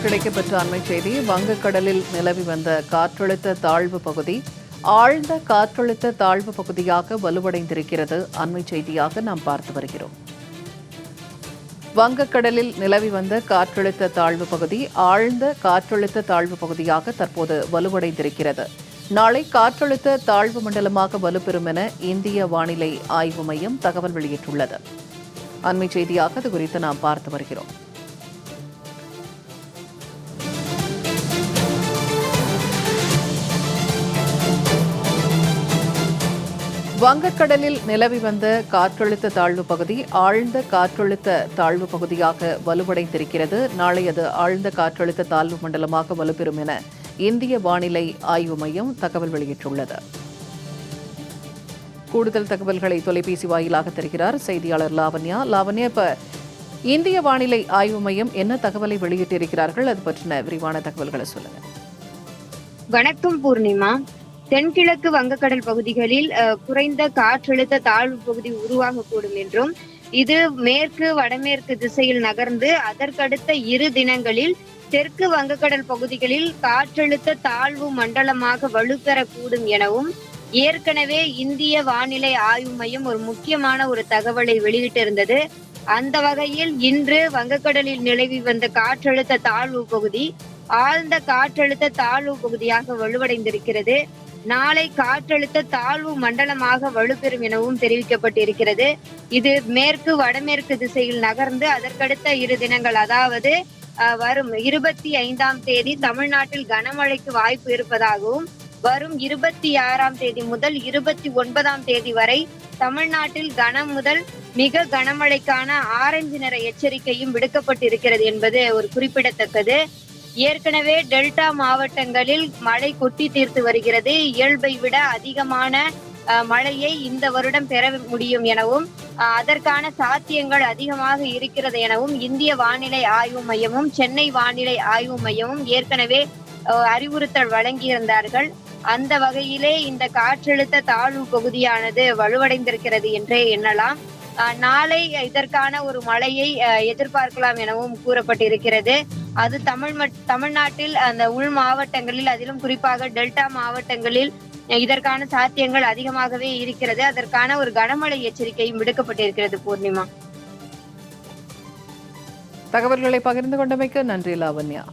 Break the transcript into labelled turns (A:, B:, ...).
A: கிடைக்கப்பெற்ற அண்மை செய்தி. வங்கக்கடலில் நிலவி வந்த காற்றழுத்த தாழ்வு பகுதி ஆழ்ந்த காற்றழுத்த தாழ்வு பகுதியாக வலுவடைந்திருக்கிறது. அண்மை செய்தியாக நாம் பார்த்து வருகிறோம். வங்கக்கடலில் நிலவி வந்த காற்றழுத்த தாழ்வு பகுதி ஆழ்ந்த காற்றழுத்த தாழ்வு பகுதியாக தற்போது வலுவடைந்திருக்கிறது. நாளை காற்றழுத்த தாழ்வு மண்டலமாக வலுப்பெறும் என இந்திய வானிலை ஆய்வு மையம் தகவல் வெளியிட்டுள்ளது. அண்மை செய்தியாக இது குறித்து நாம் பார்த்து வருகிறோம். வங்கக்கடலில் நிலவி வந்த காற்றழுத்த தாழ்வு பகுதி ஆழ்ந்த காற்றழுத்த தாழ்வு பகுதியாக வலுவடைந்திருக்கிறது. நாளை அது ஆழ்ந்த காற்றழுத்த தாழ்வு மண்டலமாக வலுப்பெறும் என இந்திய வானிலை ஆய்வு மையம் தகவல் வெளியிட்டுள்ளது. கூடுதல் தகவல்களை தொலைபேசி வாயிலாக தருகிறார் செய்தியாளர் லாவண்யா. லாவண்யா, இப்ப இந்திய வானிலை ஆய்வு மையம் என்ன தகவலை வெளியிட்டிருக்கிறார்கள்? அது பற்றின விரிவான தகவல்களை சொல்லுங்க.
B: வணக்கம் பூர்ணிமா. தென்கிழக்கு வங்கக்கடல் பகுதிகளில் குறைந்த காற்றழுத்த தாழ்வு பகுதி உருவாகக்கூடும் என்றும் இது மேற்கு வடமேற்கு திசையில் நகர்ந்து அதற்கடுத்த 2 தினங்களில் தெற்கு வங்கக்கடல் பகுதிகளில் காற்றழுத்த தாழ்வு மண்டலமாக வலுப்பெறக்கூடும் எனவும் ஏற்கனவே இந்திய வானிலை ஆய்வு மையம் ஒரு முக்கியமான ஒரு தகவலை வெளியிட்டிருந்தது. அந்த வகையில் இன்று வங்கக்கடலில் நிலவி வந்த காற்றழுத்த தாழ்வு பகுதி ஆழ்ந்த காற்றழுத்த தாழ்வு பகுதியாக வலுவடைந்திருக்கிறது. நாளை காற்றழுத்த தாழ்வு மண்டலமாக வலுப்பெறும் எனவும் தெரிவிக்கப்பட்டிருக்கிறது. இது மேற்கு வடமேற்கு திசையில் நகர்ந்து அதற்கடுத்த 2 தினங்கள், அதாவது வரும் 25ஆம் தேதி தமிழ்நாட்டில் கனமழைக்கு வாய்ப்பு இருப்பதாகவும் வரும் 26ஆம் தேதி முதல் 29ஆம் தேதி வரை தமிழ்நாட்டில் கனம் முதல் மிக கனமழைக்கான ஆரஞ்சு நிற எச்சரிக்கையும் விடுக்கப்பட்டிருக்கிறது என்பது ஒரு குறிப்பிடத்தக்கது. ஏற்கனவே டெல்டா மாவட்டங்களில் மழை கொட்டி தீர்த்து வருகிறது. இயல்பை விட அதிகமான மழையை இந்த வருடம் பெற முடியும் எனவும் அதற்கான சாத்தியங்கள் அதிகமாக இருக்கிறது எனவும் இந்திய வானிலை ஆய்வு மையமும் சென்னை வானிலை ஆய்வு மையமும் ஏற்கனவே அறிவுறுத்தல் வழங்கியிருந்தார்கள். அந்த வகையிலே இந்த காற்றழுத்த தாழ்வு பகுதியானது வலுவடைந்திருக்கிறது என்றே எண்ணலாம். நாளை இதற்கான ஒரு மழையை எதிர்பார்க்கலாம் எனவும் கூறப்பட்டிருக்கிறது. அது தமிழ்நாட்டில் அந்த உள் மாவட்டங்களில், அதிலும் குறிப்பாக டெல்டா மாவட்டங்களில் இதற்கான சாத்தியங்கள் அதிகமாகவே இருக்கிறது. அதற்கான ஒரு கனமழை எச்சரிக்கையும் விடுக்கப்பட்டிருக்கிறது. பூர்ணிமா,
A: தகவல்களை பகிர்ந்து கொண்டமைக்கு நன்றி லாவண்யா.